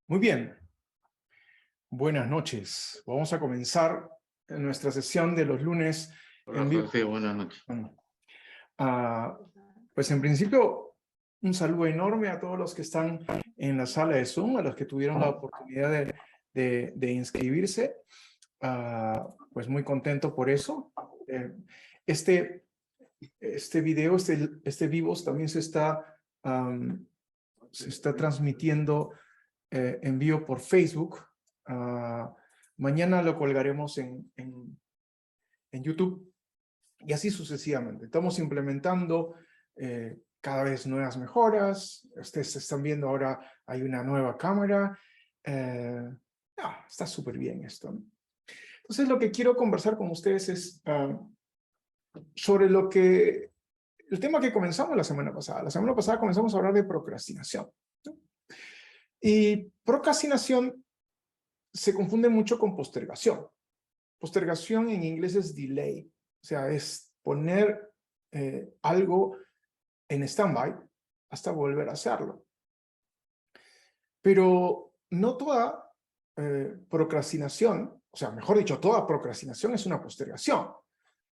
Muy bien, buenas noches. Vamos a comenzar nuestra sesión de los lunes Hola en vivo. José, buenas noches. Ah, pues en principio, un saludo enorme a todos los que están en la sala de Zoom, a los que tuvieron la oportunidad de inscribirse. Pues muy contento por eso. Este video, este vivos también se está transmitiendo en vivo por Facebook. Mañana lo colgaremos en YouTube y así sucesivamente. Estamos implementando cada vez nuevas mejoras. Ustedes están viendo ahora hay una nueva cámara. Está súper bien esto, ¿no? Entonces lo que quiero conversar con ustedes es sobre el tema que comenzamos la semana pasada. La semana pasada comenzamos a hablar de procrastinación, ¿no? Y procrastinación se confunde mucho con postergación. Postergación en inglés es delay, o sea, es poner algo en stand-by hasta volver a hacerlo. Pero no toda procrastinación, o sea, mejor dicho, toda procrastinación es una postergación,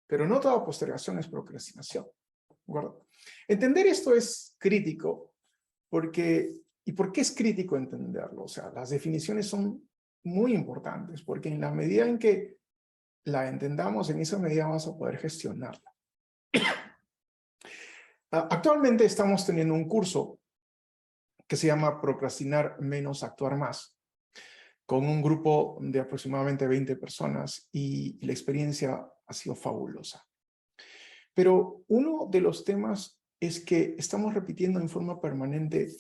pero no toda postergación es procrastinación, ¿de acuerdo? Entender esto es crítico ¿y por qué es crítico entenderlo? O sea, las definiciones son muy importantes, porque en la medida en que la entendamos, en esa medida vamos a poder gestionarla. Actualmente estamos teniendo un curso que se llama Procrastinar menos, actuar más, con un grupo de aproximadamente 20 personas y la experiencia ha sido fabulosa. Pero uno de los temas es que estamos repitiendo en forma permanente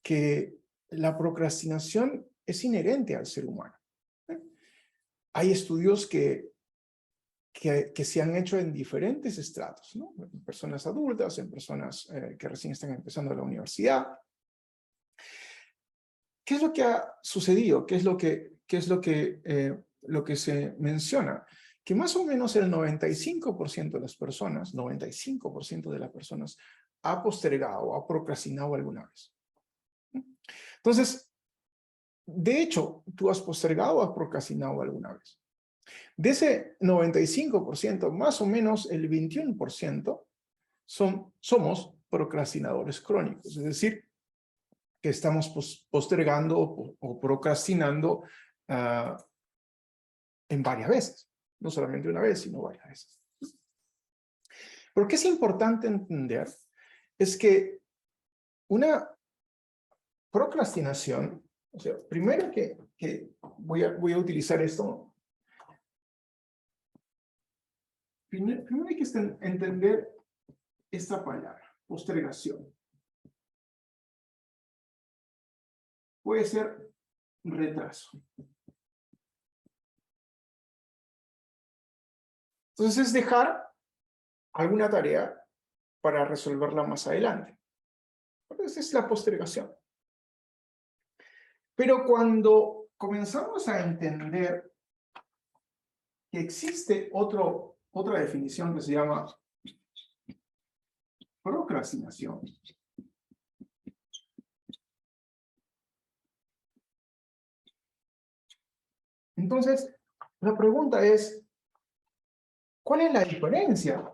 que la procrastinación es inherente al ser humano. Hay estudios que se han hecho en diferentes estratos, ¿no? En personas adultas, en personas que recién están empezando la universidad. ¿Qué es lo que ha sucedido? ¿Qué es lo que se menciona? Que más o menos el 95% de las personas, 95% de las personas ha postergado, ha procrastinado alguna vez. Entonces, de hecho, tú has postergado o has procrastinado alguna vez. De ese 95%, más o menos el 21% somos procrastinadores crónicos, es decir, que estamos postergando o procrastinando en varias veces, no solamente una vez, sino varias veces. Pero qué es importante entender es que una procrastinación, o sea, primero que voy a utilizar esto. Primero hay que entender esta palabra, postergación. Puede ser retraso. Entonces es dejar alguna tarea para resolverla más adelante. Esa es la postergación. Pero cuando comenzamos a entender que existe otra definición que se llama procrastinación, entonces la pregunta es, ¿cuál es la diferencia?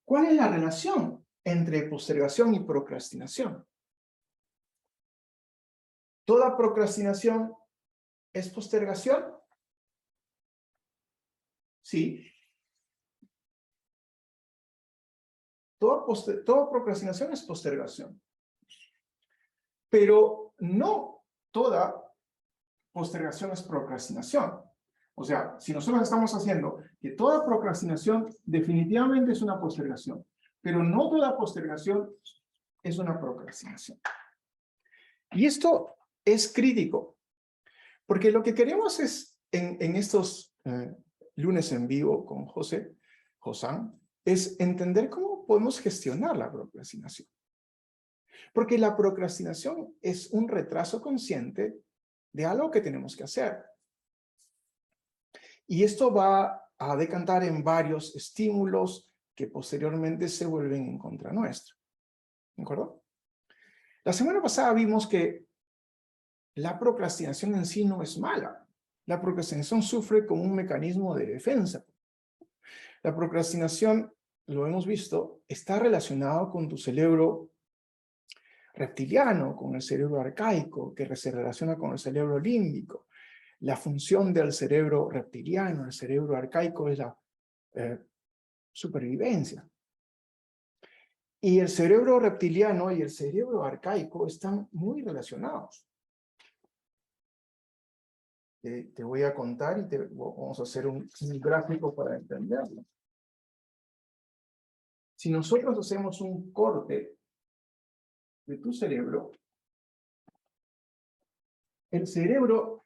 ¿Cuál es la relación entre postergación y procrastinación? ¿Toda procrastinación es postergación? Sí. Toda procrastinación es postergación. Pero no toda postergación es procrastinación. O sea, si nosotros estamos haciendo que toda procrastinación definitivamente es una postergación, pero no toda postergación es una procrastinación. Y esto es crítico, porque lo que queremos es, en estos lunes en vivo con Josán, es entender cómo podemos gestionar la procrastinación. Porque la procrastinación es un retraso consciente de algo que tenemos que hacer. Y esto va a decantar en varios estímulos que posteriormente se vuelven en contra nuestra. ¿De acuerdo? La semana pasada vimos que la procrastinación en sí no es mala. La procrastinación sufre como un mecanismo de defensa. La procrastinación, lo hemos visto, está relacionado con tu cerebro reptiliano, con el cerebro arcaico, que se relaciona con el cerebro límbico. La función del cerebro reptiliano, el cerebro arcaico, es la supervivencia. Y el cerebro reptiliano y el cerebro arcaico están muy relacionados. Te voy a contar y vamos a hacer un gráfico para entenderlo. Si nosotros hacemos un corte de tu cerebro, el cerebro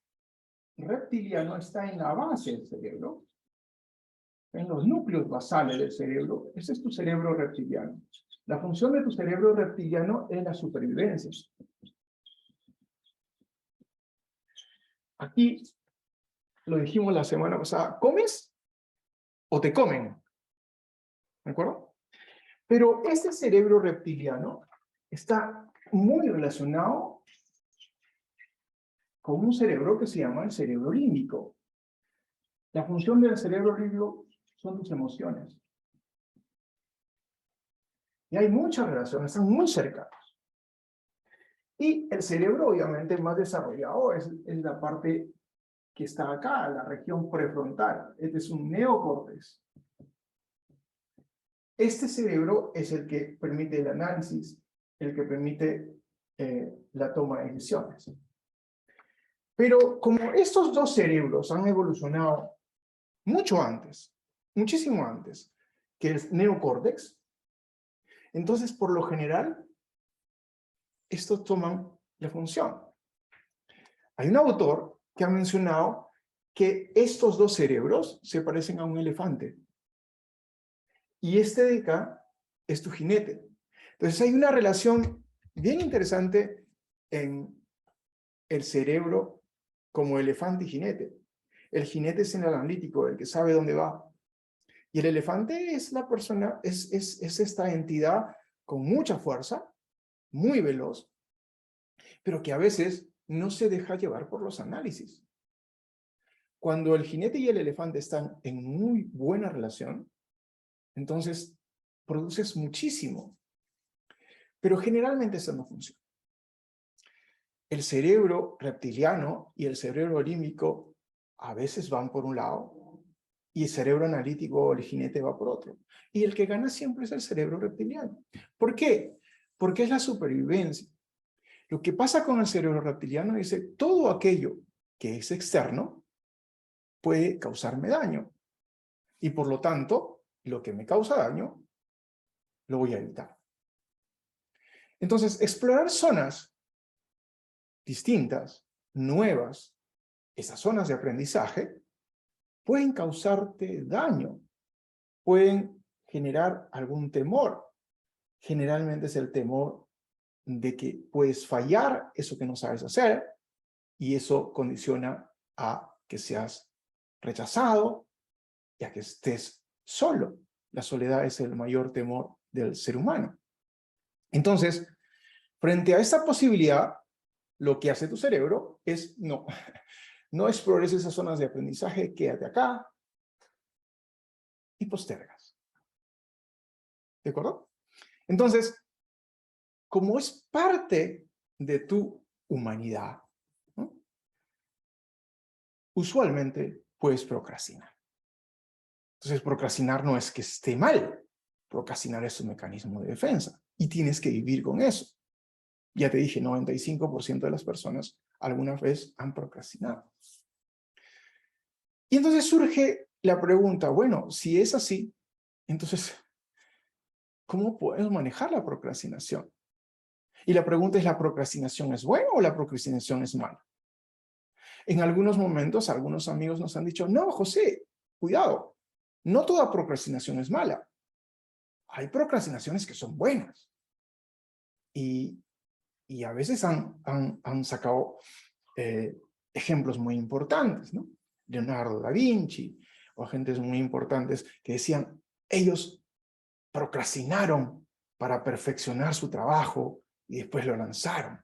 reptiliano está en la base del cerebro, en los núcleos basales del cerebro. Ese es tu cerebro reptiliano. La función de tu cerebro reptiliano es la supervivencia. Aquí, lo dijimos la semana pasada, ¿comes o te comen? ¿De acuerdo? Pero este cerebro reptiliano está muy relacionado con un cerebro que se llama el cerebro límbico. La función del cerebro límbico son tus emociones. Y hay muchas relaciones, están muy cercanas. Y el cerebro, obviamente, más desarrollado es la parte que está acá, la región prefrontal. Este es un neocórtex. Este cerebro es el que permite el análisis, el que permite la toma de decisiones. Pero como estos dos cerebros han evolucionado mucho antes, muchísimo antes, que el neocórtex, entonces, por lo general, estos toman la función. Hay un autor que ha mencionado que estos dos cerebros se parecen a un elefante. Y este de acá es tu jinete. Entonces hay una relación bien interesante en el cerebro como elefante y jinete. El jinete es el analítico, el que sabe dónde va. Y el elefante es la persona, es esta entidad con mucha fuerza, muy veloz, pero que a veces no se deja llevar por los análisis. Cuando el jinete y el elefante están en muy buena relación, entonces produces muchísimo. Pero generalmente eso no funciona. El cerebro reptiliano y el cerebro límbico a veces van por un lado y el cerebro analítico o el jinete va por otro. Y el que gana siempre es el cerebro reptiliano. ¿Por qué? Porque es la supervivencia. Lo que pasa con el cerebro reptiliano dice, todo aquello que es externo puede causarme daño. Y por lo tanto, lo que me causa daño, lo voy a evitar. Entonces, explorar zonas distintas, nuevas, esas zonas de aprendizaje, pueden causarte daño, pueden generar algún temor. Generalmente es el temor de que puedes fallar eso que no sabes hacer y eso condiciona a que seas rechazado y a que estés solo. La soledad es el mayor temor del ser humano. Entonces, frente a esta posibilidad, lo que hace tu cerebro es no explores esas zonas de aprendizaje, quédate acá y postergas. ¿De acuerdo? Entonces, como es parte de tu humanidad, ¿no? Usualmente puedes procrastinar. Entonces, procrastinar no es que esté mal. Procrastinar es un mecanismo de defensa y tienes que vivir con eso. Ya te dije, 95% de las personas alguna vez han procrastinado. Y entonces surge la pregunta, bueno, si es así, entonces, ¿cómo podemos manejar la procrastinación? Y la pregunta es, ¿la procrastinación es buena o la procrastinación es mala? En algunos momentos, algunos amigos nos han dicho, no, José, cuidado, no toda procrastinación es mala. Hay procrastinaciones que son buenas. Y a veces han sacado ejemplos muy importantes, ¿no? Leonardo da Vinci, o agentes muy importantes que decían, ellos procrastinaron para perfeccionar su trabajo y después lo lanzaron.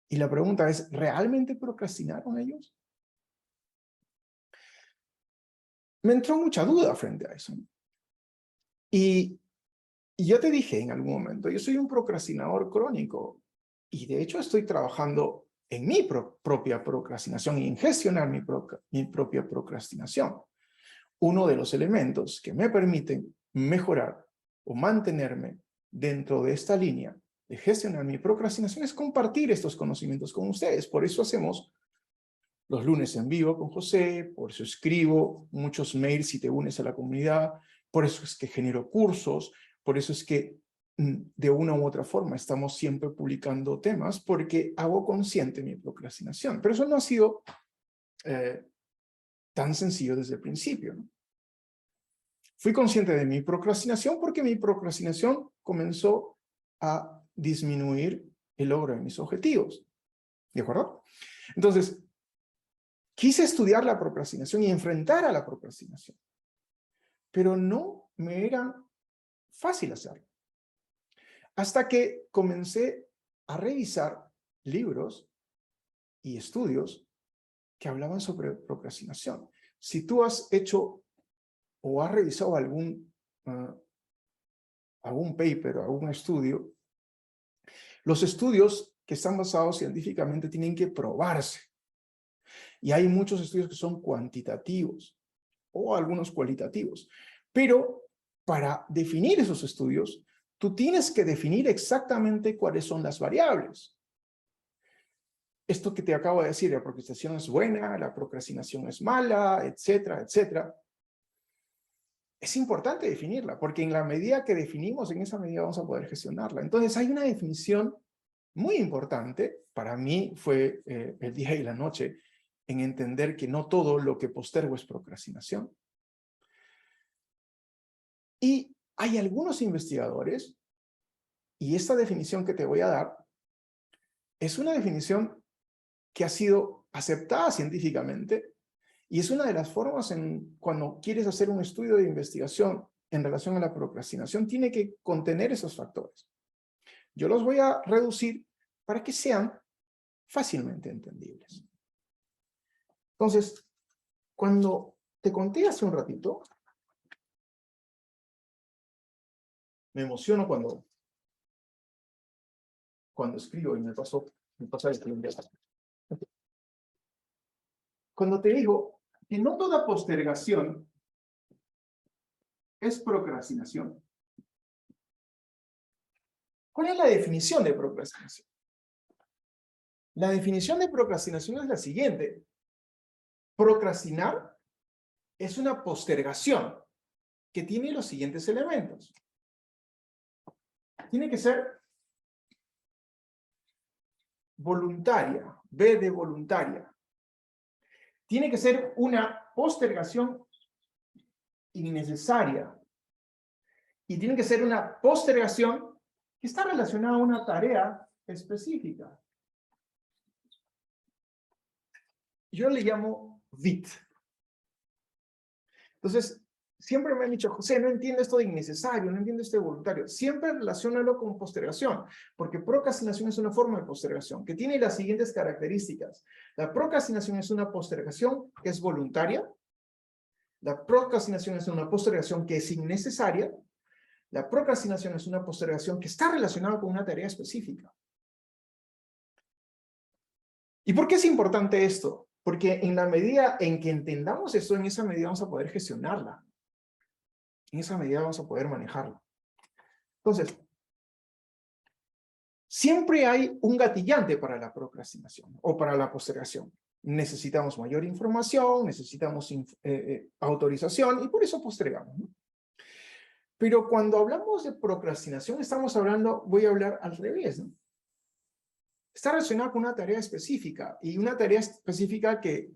Y la pregunta es, ¿realmente procrastinaron ellos? Me entró mucha duda frente a eso. Y yo te dije en algún momento, yo soy un procrastinador crónico y de hecho estoy trabajando en mi propia procrastinación y en gestionar mi propia procrastinación. Uno de los elementos que me permiten mejorar o mantenerme dentro de esta línea de gestionar mi procrastinación es compartir estos conocimientos con ustedes. Por eso hacemos los lunes en vivo con José, por eso escribo muchos mails si te unes a la comunidad, por eso es que genero cursos, por eso es que de una u otra forma estamos siempre publicando temas, porque hago consciente mi procrastinación. Pero eso no ha sido tan sencillo desde el principio, ¿no? Fui consciente de mi procrastinación porque mi procrastinación comenzó a disminuir el logro de mis objetivos. ¿De acuerdo? Entonces, quise estudiar la procrastinación y enfrentar a la procrastinación, pero no me era fácil hacerlo. Hasta que comencé a revisar libros y estudios que hablaban sobre procrastinación. Si tú has hecho o has revisado algún paper o algún estudio, los estudios que están basados científicamente tienen que probarse. Y hay muchos estudios que son cuantitativos o algunos cualitativos. Pero para definir esos estudios, tú tienes que definir exactamente cuáles son las variables. Esto que te acabo de decir, la procrastinación es buena, la procrastinación es mala, etcétera, etcétera. Es importante definirla, porque en la medida que definimos, en esa medida vamos a poder gestionarla. Entonces hay una definición muy importante, para mí fue el día y la noche, en entender que no todo lo que postergo es procrastinación. Y hay algunos investigadores, y esta definición que te voy a dar, es una definición que ha sido aceptada científicamente, y es una de las formas cuando quieres hacer un estudio de investigación en relación a la procrastinación, tiene que contener esos factores. Yo los voy a reducir para que sean fácilmente entendibles. Entonces, cuando te conté hace un ratito, me emociono cuando escribo y me pasa esto. Cuando te digo que no toda postergación es procrastinación. ¿Cuál es la definición de procrastinación? La definición de procrastinación es la siguiente. Procrastinar es una postergación que tiene los siguientes elementos. Tiene que ser voluntaria, B de voluntaria. Tiene que ser una postergación innecesaria. Y tiene que ser una postergación que está relacionada a una tarea específica. Yo le llamo VIT. Entonces, siempre me han dicho, José, no entiendo esto de innecesario, no entiendo esto de voluntario. Siempre relaciónalo con postergación, porque procrastinación es una forma de postergación que tiene las siguientes características. La procrastinación es una postergación que es voluntaria. La procrastinación es una postergación que es innecesaria. La procrastinación es una postergación que está relacionada con una tarea específica. ¿Y por qué es importante esto? Porque en la medida en que entendamos esto, en esa medida vamos a poder gestionarla. En esa medida vamos a poder manejarla. Entonces, siempre hay un gatillante para la procrastinación o para la postergación. Necesitamos mayor información, necesitamos autorización y por eso postergamos, ¿no? Pero cuando hablamos de procrastinación, estamos hablando, voy a hablar al revés, ¿no? Está relacionada con una tarea específica y una tarea específica que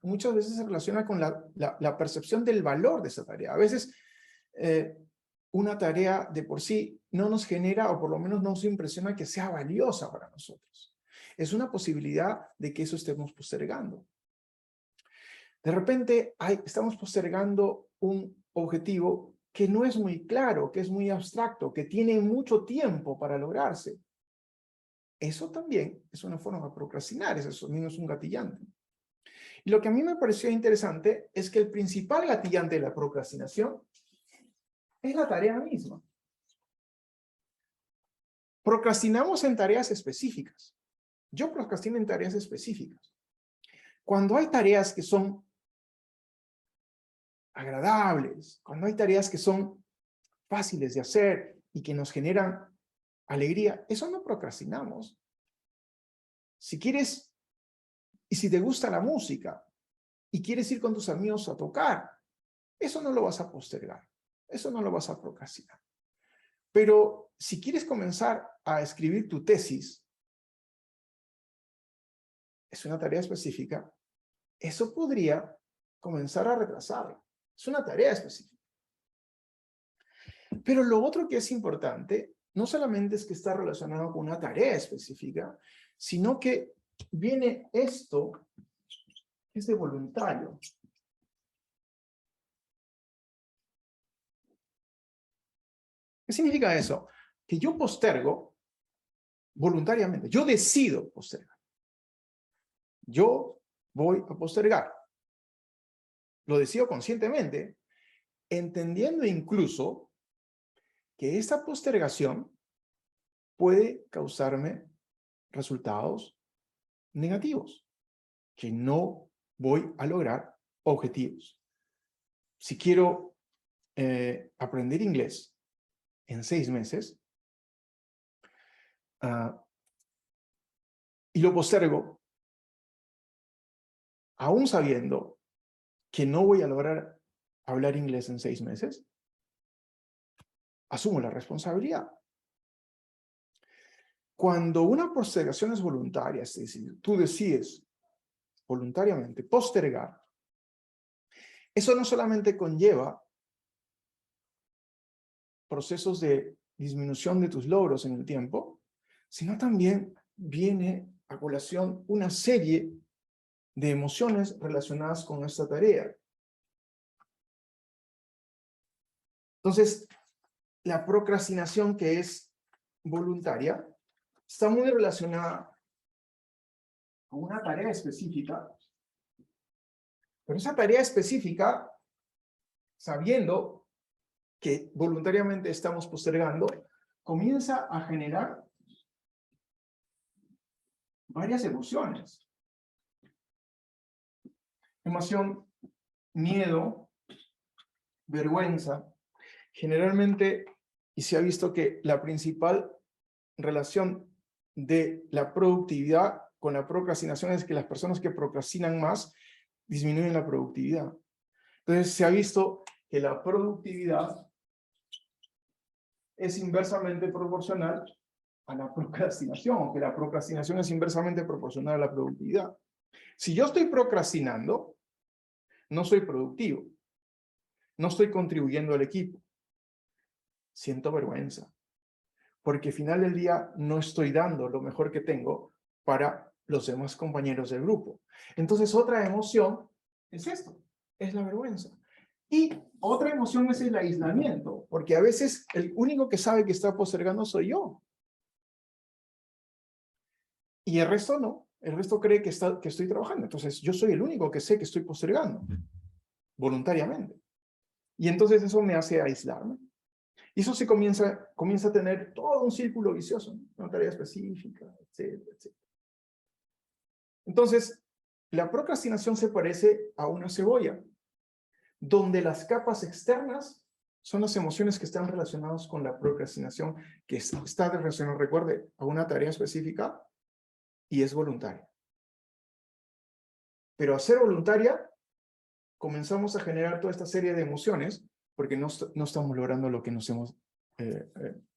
muchas veces se relaciona con la percepción del valor de esa tarea. A veces una tarea de por sí no nos genera o por lo menos no nos impresiona que sea valiosa para nosotros. Es una posibilidad de que eso estemos postergando. De repente estamos postergando un objetivo que no es muy claro, que es muy abstracto, que tiene mucho tiempo para lograrse. Eso también es una forma de procrastinar, eso mismo es un gatillante. Y lo que a mí me pareció interesante es que el principal gatillante de la procrastinación es la tarea misma. Procrastinamos en tareas específicas. Yo procrastino en tareas específicas. Cuando hay tareas que son agradables, cuando hay tareas que son fáciles de hacer y que nos generan alegría, eso no procrastinamos. Si quieres, y si te gusta la música y quieres ir con tus amigos a tocar, eso no lo vas a postergar, eso no lo vas a procrastinar. Pero si quieres comenzar a escribir tu tesis, es una tarea específica, eso podría comenzar a retrasarlo. Es una tarea específica. Pero lo otro que es importante, no solamente es que está relacionado con una tarea específica, sino que viene esto, que es de voluntario. ¿Qué significa eso? Que yo postergo voluntariamente, yo decido postergar. Yo voy a postergar. Lo decido conscientemente, entendiendo incluso que esta postergación puede causarme resultados negativos, que no voy a lograr objetivos. Si quiero aprender inglés en 6 meses y lo postergo, aún sabiendo que no voy a lograr hablar inglés en 6 meses, asumo la responsabilidad. Cuando una postergación es voluntaria, es decir, tú decides voluntariamente postergar, eso no solamente conlleva procesos de disminución de tus logros en el tiempo, sino también viene a colación una serie de emociones relacionadas con esta tarea. Entonces, la procrastinación que es voluntaria está muy relacionada con una tarea específica, pero esa tarea específica, sabiendo que voluntariamente estamos postergando, comienza a generar varias emociones. Emoción, miedo, vergüenza. Generalmente, y se ha visto que la principal relación de la productividad con la procrastinación es que las personas que procrastinan más disminuyen la productividad. Entonces, se ha visto que la productividad es inversamente proporcional a la procrastinación, que la procrastinación es inversamente proporcional a la productividad. Si yo estoy procrastinando, no soy productivo, no estoy contribuyendo al equipo, siento vergüenza, porque al final del día no estoy dando lo mejor que tengo para los demás compañeros del grupo. Entonces, otra emoción es esto, es la vergüenza. Y otra emoción es el aislamiento, porque a veces el único que sabe que está postergando soy yo. Y el resto no, el resto cree que estoy trabajando. Entonces, yo soy el único que sé que estoy postergando, voluntariamente. Y entonces eso me hace aislarme. Y eso se comienza a tener todo un círculo vicioso, una tarea específica, etcétera, etcétera. Entonces, la procrastinación se parece a una cebolla, donde las capas externas son las emociones que están relacionadas con la procrastinación, que está relacionada, recuerde, a una tarea específica y es voluntaria. Pero al ser voluntaria, comenzamos a generar toda esta serie de emociones porque no estamos logrando lo que nos hemos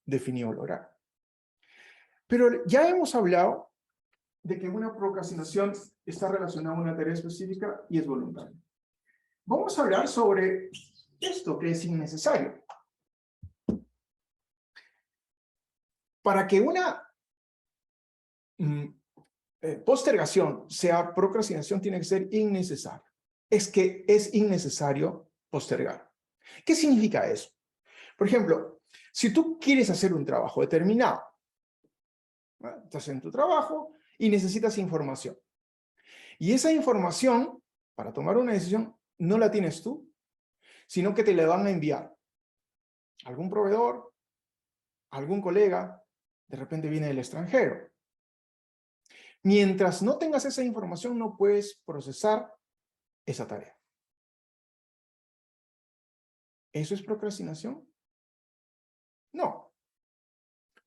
definido lograr. Pero ya hemos hablado de que una procrastinación está relacionada a una tarea específica y es voluntaria. Vamos a hablar sobre esto que es innecesario. Para que una postergación sea procrastinación, tiene que ser innecesario. Es que es innecesario postergar. ¿Qué significa eso? Por ejemplo, si tú quieres hacer un trabajo determinado, Estás en tu trabajo y necesitas información. Y esa información, para tomar una decisión, no la tienes tú, sino que te la van a enviar. Algún proveedor, algún colega, de repente viene del extranjero. Mientras no tengas esa información, no puedes procesar esa tarea. ¿Eso es procrastinación? No.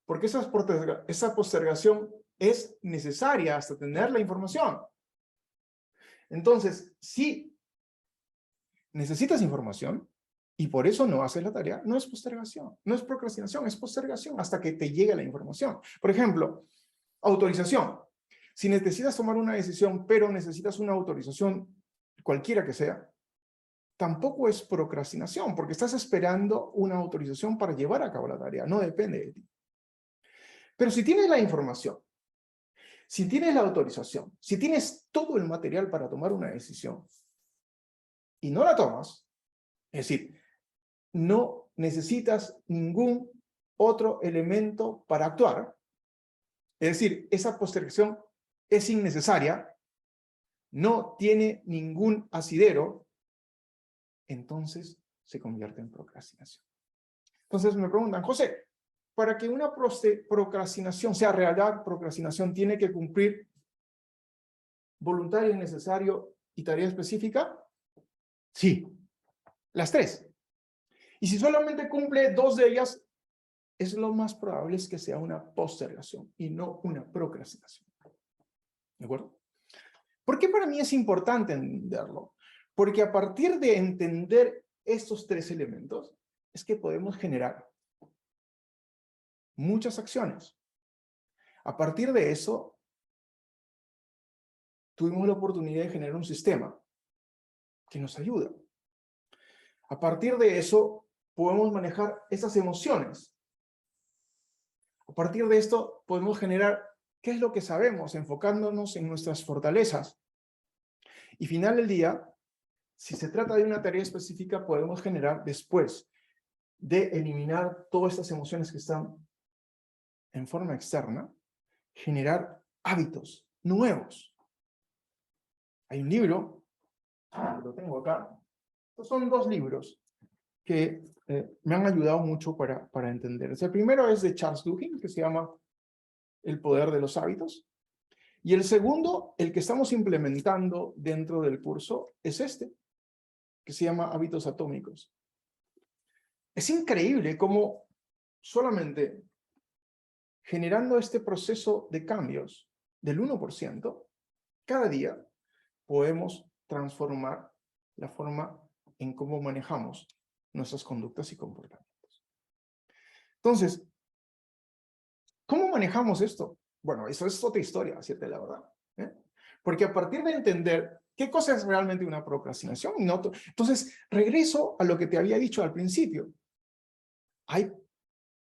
Porque esa postergación es necesaria hasta tener la información. Entonces, si necesitas información y por eso no haces la tarea, no es postergación, no es procrastinación, es postergación hasta que te llegue la información. Por ejemplo, autorización. Si necesitas tomar una decisión, pero necesitas una autorización, cualquiera que sea, tampoco es procrastinación, porque estás esperando una autorización para llevar a cabo la tarea, no depende de ti. Pero si tienes la información, si tienes la autorización, si tienes todo el material para tomar una decisión y no la tomas, es decir, no necesitas ningún otro elemento para actuar, es decir, esa postergación es innecesaria, no tiene ningún asidero, entonces se convierte en procrastinación. Entonces me preguntan, José, para que una procrastinación sea real, procrastinación tiene que cumplir voluntario, necesario y tarea específica. Sí, las tres. Y si solamente cumple dos de ellas, es lo más probable es que sea una postergación y no una procrastinación. ¿De acuerdo? ¿Por qué para mí es importante entenderlo? Porque a partir de entender estos tres elementos, es que podemos generar muchas acciones. A partir de eso, tuvimos la oportunidad de generar un sistema que nos ayuda. A partir de eso, podemos manejar esas emociones. A partir de esto, podemos generar qué es lo que sabemos, enfocándonos en nuestras fortalezas. Y final del día, si se trata de una tarea específica, podemos generar después de eliminar todas estas emociones que están en forma externa, generar hábitos nuevos. Hay un libro, lo tengo acá. Estos son dos libros que me han ayudado mucho para entender. El primero es de Charles Duhigg, que se llama El poder de los hábitos. Y el segundo, el que estamos implementando dentro del curso, es este, que se llama Hábitos Atómicos. Es increíble cómo solamente generando este proceso de cambios del 1%, cada día podemos transformar la forma en cómo manejamos nuestras conductas y comportamientos. Entonces, ¿cómo manejamos esto? Bueno, eso es otra historia, ¿cierto? La verdad. Porque a partir de entender qué cosa es realmente una procrastinación, entonces regreso a lo que te había dicho al principio. ¿Hay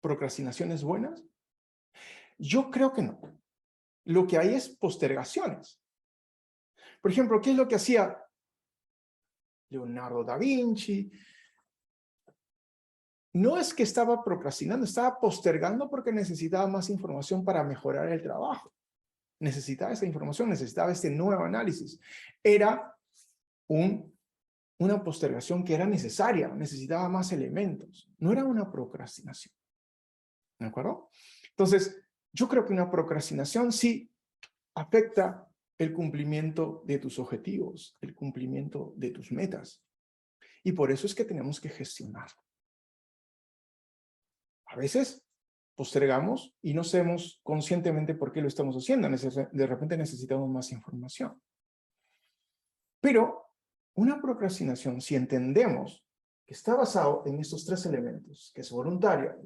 procrastinaciones buenas? Yo creo que no. Lo que hay es postergaciones. Por ejemplo, ¿qué es lo que hacía Leonardo da Vinci? No es que estaba procrastinando, estaba postergando porque necesitaba más información para mejorar el trabajo. Necesitaba esa información, necesitaba este nuevo análisis. Era una postergación que era necesaria, necesitaba más elementos. No era una procrastinación. ¿De acuerdo? Entonces, yo creo que una procrastinación sí afecta el cumplimiento de tus objetivos, el cumplimiento de tus metas. Y por eso es que tenemos que gestionarlo. A veces postergamos y no sabemos conscientemente por qué lo estamos haciendo. De repente necesitamos más información. Pero una procrastinación, si entendemos que está basado en estos tres elementos, que es voluntaria,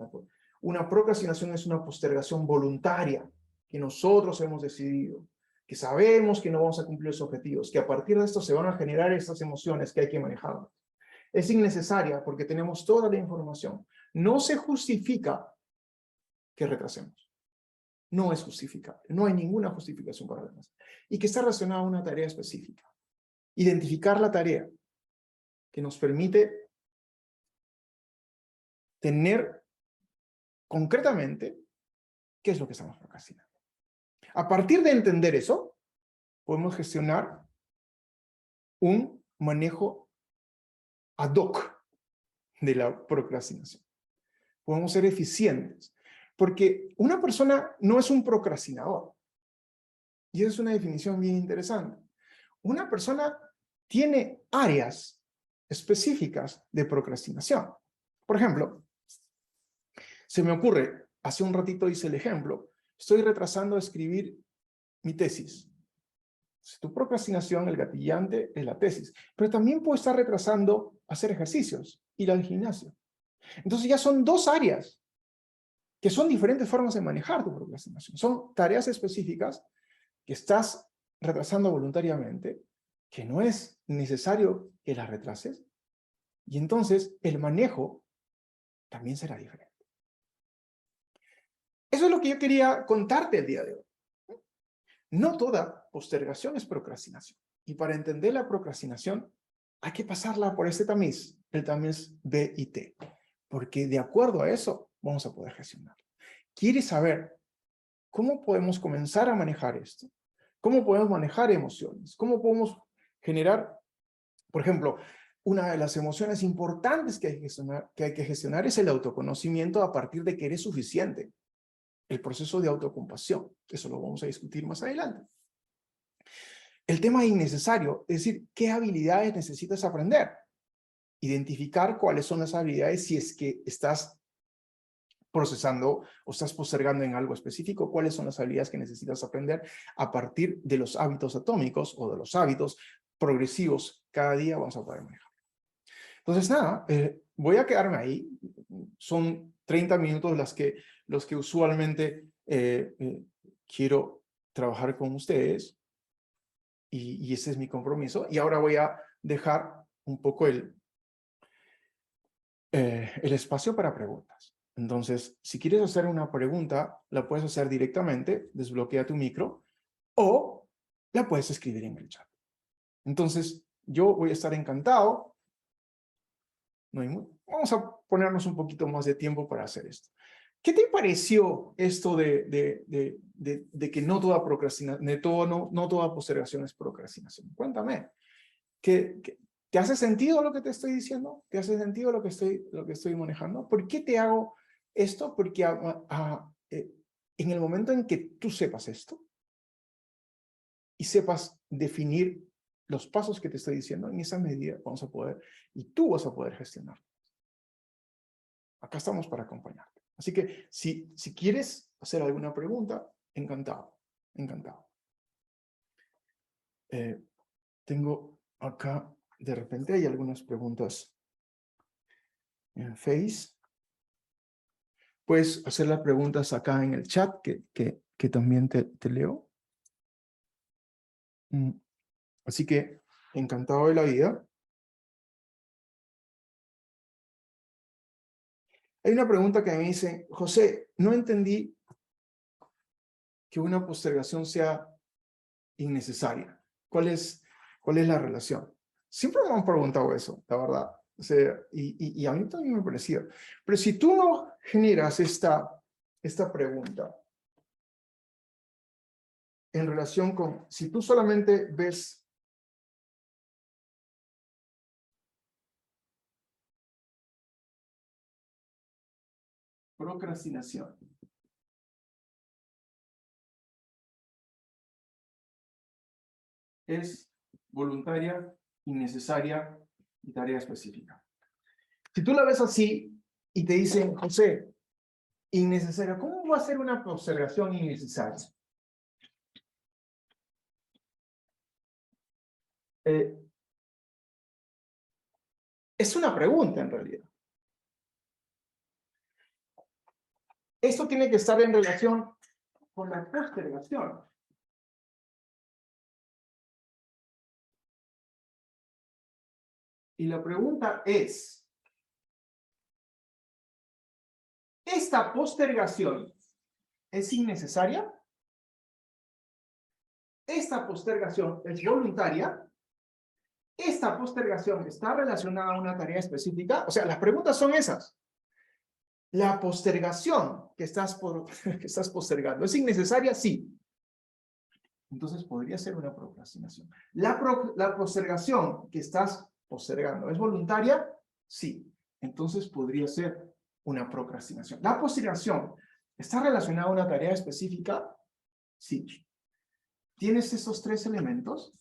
una procrastinación es una postergación voluntaria que nosotros hemos decidido, que sabemos que no vamos a cumplir los objetivos, que a partir de esto se van a generar estas emociones que hay que manejar. Es innecesaria porque tenemos toda la información. No se justifica que retrasemos. No es justificable. No hay ninguna justificación para retrasar. Y que está relacionada a una tarea específica. Identificar la tarea que nos permite tener concretamente qué es lo que estamos procrastinando. A partir de entender eso, podemos gestionar un manejo ad hoc de la procrastinación. Podemos ser eficientes, porque una persona no es un procrastinador. Y esa es una definición bien interesante. Una persona tiene áreas específicas de procrastinación. Por ejemplo, se me ocurre, hace un ratito hice el ejemplo, estoy retrasando escribir mi tesis. Tu procrastinación, el gatillante, es la tesis. Pero también puedo estar retrasando hacer ejercicios, ir al gimnasio. Entonces ya son dos áreas que son diferentes formas de manejar tu procrastinación. Son tareas específicas que estás retrasando voluntariamente, que no es necesario que las retrases, y entonces el manejo también será diferente. Eso es lo que yo quería contarte el día de hoy. No toda postergación es procrastinación. Y para entender la procrastinación, hay que pasarla por este tamiz, el tamiz B y T, porque de acuerdo a eso vamos a poder gestionar. ¿Quieres saber cómo podemos comenzar a manejar esto? ¿Cómo podemos manejar emociones? ¿Cómo podemos generar, por ejemplo, una de las emociones importantes que hay que gestionar es el autoconocimiento a partir de que eres suficiente? El proceso de autocompasión. Eso lo vamos a discutir más adelante. El tema innecesario, es decir, ¿qué habilidades necesitas aprender? Identificar cuáles son las habilidades si es que estás procesando o estás postergando en algo específico, cuáles son las habilidades que necesitas aprender a partir de los hábitos atómicos o de los hábitos progresivos. Cada día vamos a poder manejar. Entonces, nada, voy a quedarme ahí. Son 30 minutos los que usualmente quiero trabajar con ustedes y ese es mi compromiso. Y ahora voy a dejar un poco el espacio para preguntas. Entonces, si quieres hacer una pregunta, la puedes hacer directamente, desbloquea tu micro, o la puedes escribir en el chat. Entonces, yo voy a estar encantado. Vamos a ponernos un poquito más de tiempo para hacer esto. ¿Qué te pareció esto de que no toda procrastinación, no toda postergación es procrastinación? Cuéntame. ¿Te hace sentido lo que te estoy diciendo? ¿Te hace sentido lo que estoy manejando? ¿Por qué te hago esto? Porque en el momento en que tú sepas esto y sepas definir los pasos que te estoy diciendo, en esa medida vamos a poder, y tú vas a poder gestionar. Acá estamos para acompañarte. Así que si quieres hacer alguna pregunta, encantado, encantado. Tengo acá, de repente hay algunas preguntas en Face. Puedes hacer las preguntas acá en el chat, que también te leo. Así que, encantado de la vida. Hay una pregunta que me dice, José, no entendí que una postergación sea innecesaria. ¿Cuál es la relación? Siempre me han preguntado eso, la verdad. O sea, y a mí también me parecía. Pero si tú no generas esta pregunta en relación con, si tú solamente ves procrastinación, es voluntaria, innecesaria y tarea específica. Si tú la ves así y te dicen, José, innecesaria, ¿cómo va a ser una postergación innecesaria? Es una pregunta en realidad. Esto tiene que estar en relación con la postergación. Y la pregunta es, ¿esta postergación es innecesaria? ¿Esta postergación es voluntaria? ¿Esta postergación está relacionada a una tarea específica? O sea, las preguntas son esas. La postergación que estás postergando, ¿es innecesaria? Sí. Entonces podría ser una procrastinación. La postergación que estás postergando, ¿es voluntaria? Sí. Entonces podría ser una procrastinación. La postergación está relacionada a una tarea específica. Sí. Tienes esos tres elementos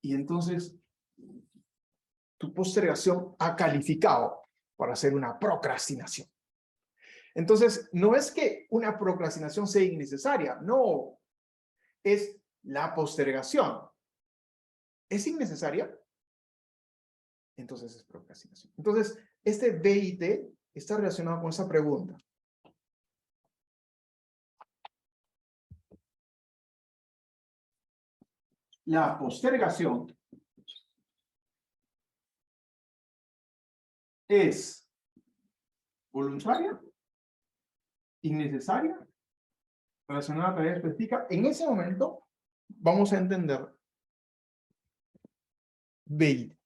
y entonces tu postergación ha calificado para ser una procrastinación. Entonces, no es que una procrastinación sea innecesaria, no. Es la postergación. ¿Es innecesaria? Entonces es procrastinación. Entonces, este B y T está relacionado con esa pregunta. La postergación es voluntaria, innecesaria, relacionada a tarea específica. En ese momento vamos a entender B y T.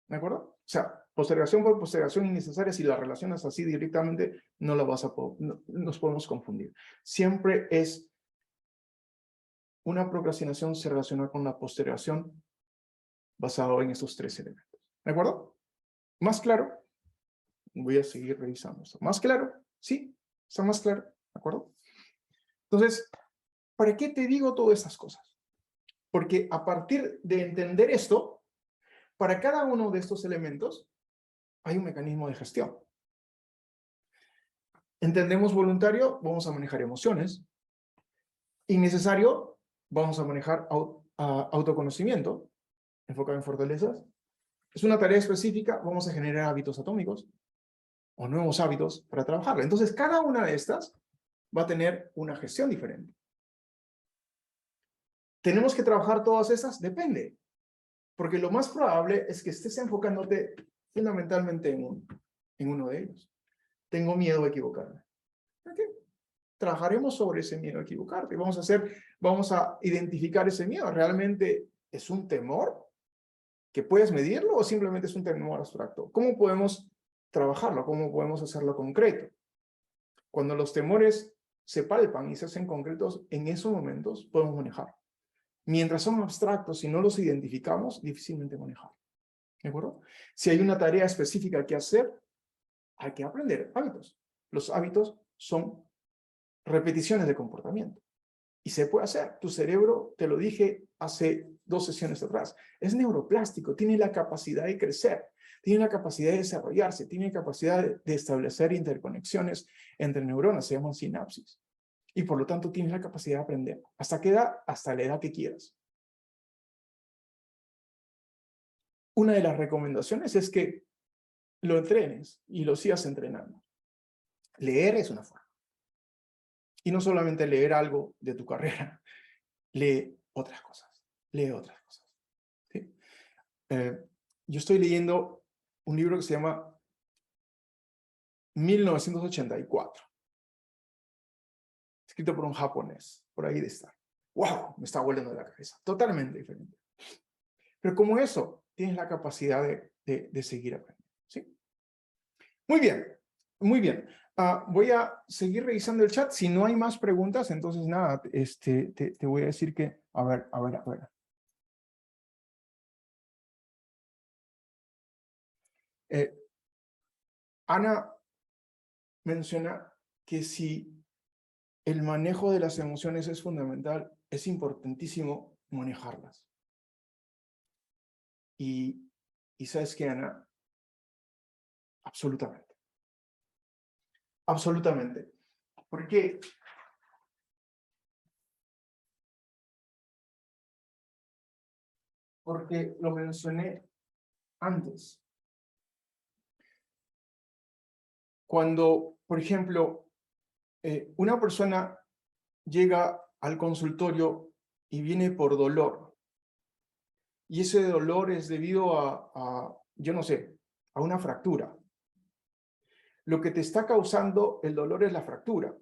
¿De acuerdo? O sea, postergación por postergación innecesaria, si la relacionas así directamente, no la vas a no, nos podemos confundir. Siempre es una procrastinación se relaciona con la postergación basado en estos tres elementos. ¿De acuerdo? ¿Más claro? Voy a seguir revisando esto. ¿Más claro? ¿Sí? ¿Está más claro? ¿De acuerdo? Entonces, ¿para qué te digo todas estas cosas? Porque a partir de entender esto, para cada uno de estos elementos hay un mecanismo de gestión. Entendemos voluntario, vamos a manejar emociones. Innecesario, vamos a manejar autoconocimiento, enfocado en fortalezas. Es una tarea específica, vamos a generar hábitos atómicos o nuevos hábitos para trabajarla. Entonces, cada una de estas va a tener una gestión diferente. ¿Tenemos que trabajar todas esas? Depende. Porque lo más probable es que estés enfocándote fundamentalmente en uno de ellos. Tengo miedo a equivocarme. ¿Ok? Trabajaremos sobre ese miedo a equivocarte. Vamos a identificar ese miedo. ¿Realmente es un temor que puedes medirlo o simplemente es un temor abstracto? ¿Cómo podemos trabajarlo? ¿Cómo podemos hacerlo concreto? Cuando los temores se palpan y se hacen concretos, en esos momentos podemos manejar. Mientras son abstractos, si no los identificamos, difícilmente manejar. ¿De acuerdo? Si hay una tarea específica que hacer, hay que aprender hábitos. Los hábitos son repeticiones de comportamiento. Y se puede hacer. Tu cerebro, te lo dije hace 2 sesiones atrás, es neuroplástico, tiene la capacidad de crecer, tiene la capacidad de desarrollarse, tiene la capacidad de establecer interconexiones entre neuronas, se llaman sinapsis. Y por lo tanto tienes la capacidad de aprender. ¿Hasta qué edad? Hasta la edad que quieras. Una de las recomendaciones es que lo entrenes y lo sigas entrenando. Leer es una forma. Y no solamente leer algo de tu carrera, lee otras cosas. Lee otras cosas. ¿Sí? Yo estoy leyendo un libro que se llama 1984. Escrito por un japonés. Por ahí de estar. ¡Wow! Me está volando de la cabeza. Totalmente diferente. Pero como eso, tienes la capacidad de seguir aprendiendo. ¿Sí? Muy bien. Muy bien. Voy a seguir revisando el chat. Si no hay más preguntas, entonces nada, te voy a decir que... A ver. Ana menciona que si el manejo de las emociones es fundamental, es importantísimo manejarlas. Y ¿sabes qué, Ana? Absolutamente. Absolutamente. Porque lo mencioné antes. Cuando, por ejemplo, una persona llega al consultorio y viene por dolor, y ese dolor es debido yo no sé, a una fractura. Lo que te está causando el dolor es la fractura,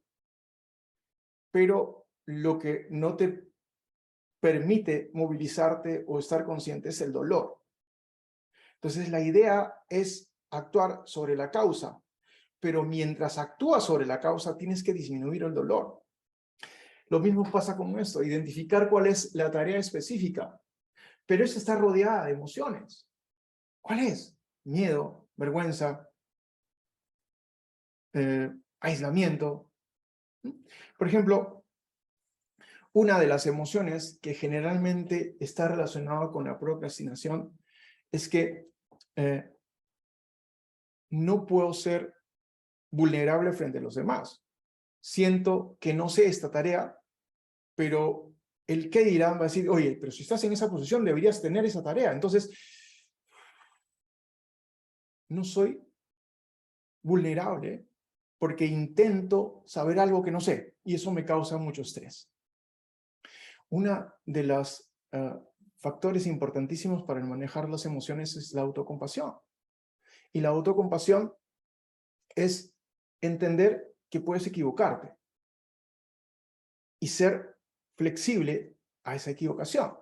pero lo que no te permite movilizarte o estar consciente es el dolor. Entonces la idea es actuar sobre la causa, pero mientras actúas sobre la causa tienes que disminuir el dolor. Lo mismo pasa con esto, identificar cuál es la tarea específica. Pero esa está rodeada de emociones. ¿Cuál es? Miedo, vergüenza, aislamiento. Por ejemplo, una de las emociones que generalmente está relacionada con la procrastinación es que no puedo ser vulnerable frente a los demás. Siento que no sé esta tarea, pero el qué dirán va a decir, oye, pero si estás en esa posición deberías tener esa tarea. Entonces, no soy vulnerable porque intento saber algo que no sé y eso me causa mucho estrés. Una de los factores importantísimos para manejar las emociones es la autocompasión. Y la autocompasión es entender que puedes equivocarte y ser flexible a esa equivocación.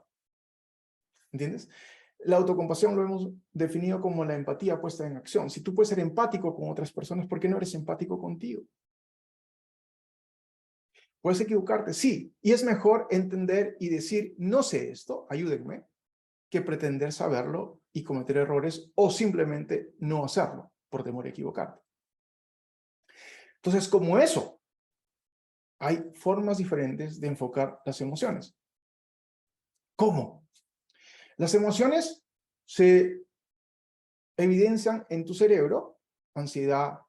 ¿Entiendes? La autocompasión lo hemos definido como la empatía puesta en acción. Si tú puedes ser empático con otras personas, ¿por qué no eres empático contigo? ¿Puedes equivocarte? Sí. Y es mejor entender y decir, no sé esto, ayúdenme, que pretender saberlo y cometer errores o simplemente no hacerlo por temor a equivocarte. Entonces, como eso, hay formas diferentes de enfocar las emociones. ¿Cómo? Las emociones se evidencian en tu cerebro, ansiedad,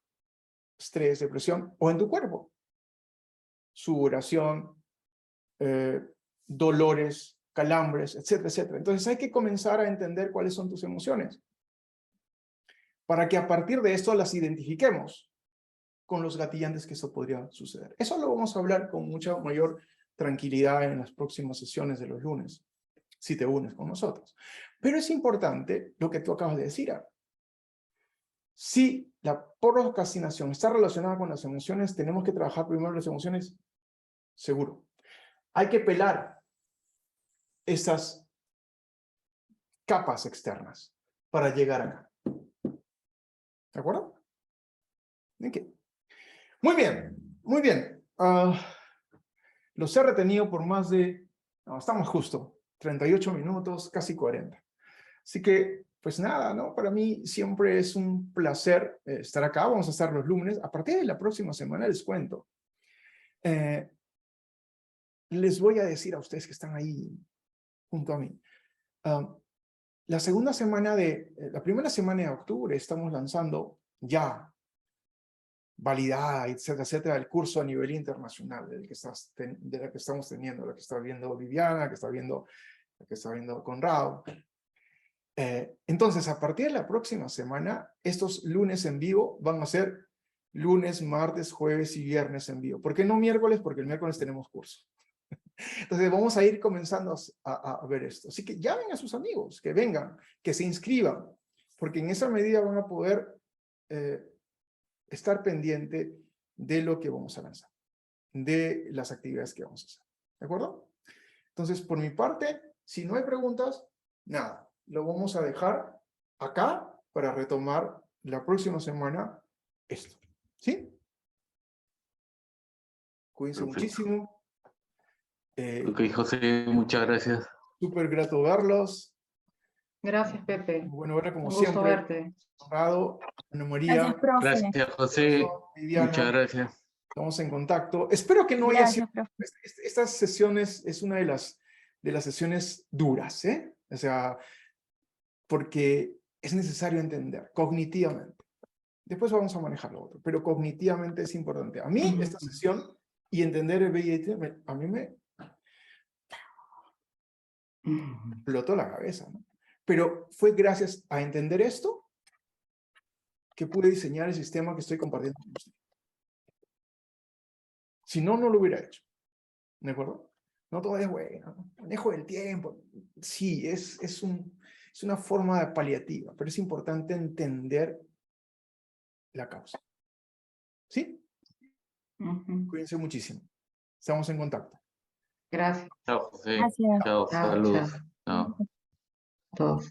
estrés, depresión, o en tu cuerpo. Sudoración, dolores, calambres, etcétera, etcétera. Entonces hay que comenzar a entender cuáles son tus emociones para que a partir de esto las identifiquemos con los gatillantes que eso podría suceder. Eso lo vamos a hablar con mucha mayor tranquilidad en las próximas sesiones de los lunes, si te unes con nosotros. Pero es importante lo que tú acabas de decir. Si la procrastinación está relacionada con las emociones, tenemos que trabajar primero las emociones, seguro. Hay que pelar esas capas externas para llegar acá. ¿De acuerdo? Okay. Muy bien, muy bien. Los he retenido por más de, no, estamos justo, 38 minutos, casi 40. Así que, pues nada, ¿no? Para mí siempre es un placer estar acá. Vamos a estar los lunes. A partir de la próxima semana les cuento. Les voy a decir a ustedes que están ahí junto a mí. La primera semana de octubre estamos lanzando ya validada, etcétera, etcétera, el curso a nivel internacional de la que estamos teniendo, la que está viendo Viviana, la que está viendo Conrado. Entonces, a partir de la próxima semana, estos lunes en vivo van a ser lunes, martes, jueves y viernes en vivo. ¿Por qué no miércoles? Porque el miércoles tenemos curso. Entonces vamos a ir comenzando a ver esto. Así que llamen a sus amigos, que vengan, que se inscriban, porque en esa medida van a poder estar pendiente de lo que vamos a lanzar, de las actividades que vamos a hacer. ¿De acuerdo? Entonces, por mi parte, si no hay preguntas, nada, lo vamos a dejar acá para retomar la próxima semana esto. ¿Sí? Cuídense muchísimo. Ok, José, muchas gracias. Súper grato verlos. Gracias, Pepe. Bueno, ahora como Un gusto siempre, verte. Conrado, Ana María, Gracias, profe. Gracias, José. Viviana, Muchas gracias. estamos en contacto. Espero que no haya sido... Gracias, profe. Estas sesiones es una de las sesiones duras, ¿eh? O sea, porque es necesario entender cognitivamente. Después vamos a manejar lo otro, pero cognitivamente es importante. A mí, esta sesión y entender el VIH, a mí me explotó la cabeza, ¿no? Pero fue gracias a entender esto que pude diseñar el sistema que estoy compartiendo con ustedes. Si no, no lo hubiera hecho. ¿De acuerdo? No todo es bueno, ¿no? Manejo del tiempo. Sí, es una forma de paliativa, pero es importante entender la causa. ¿Sí? Cuídense muchísimo. Estamos en contacto. Gracias. Chao, José. Gracias. Chao, Chao, saludos. chao. Chao. Todos.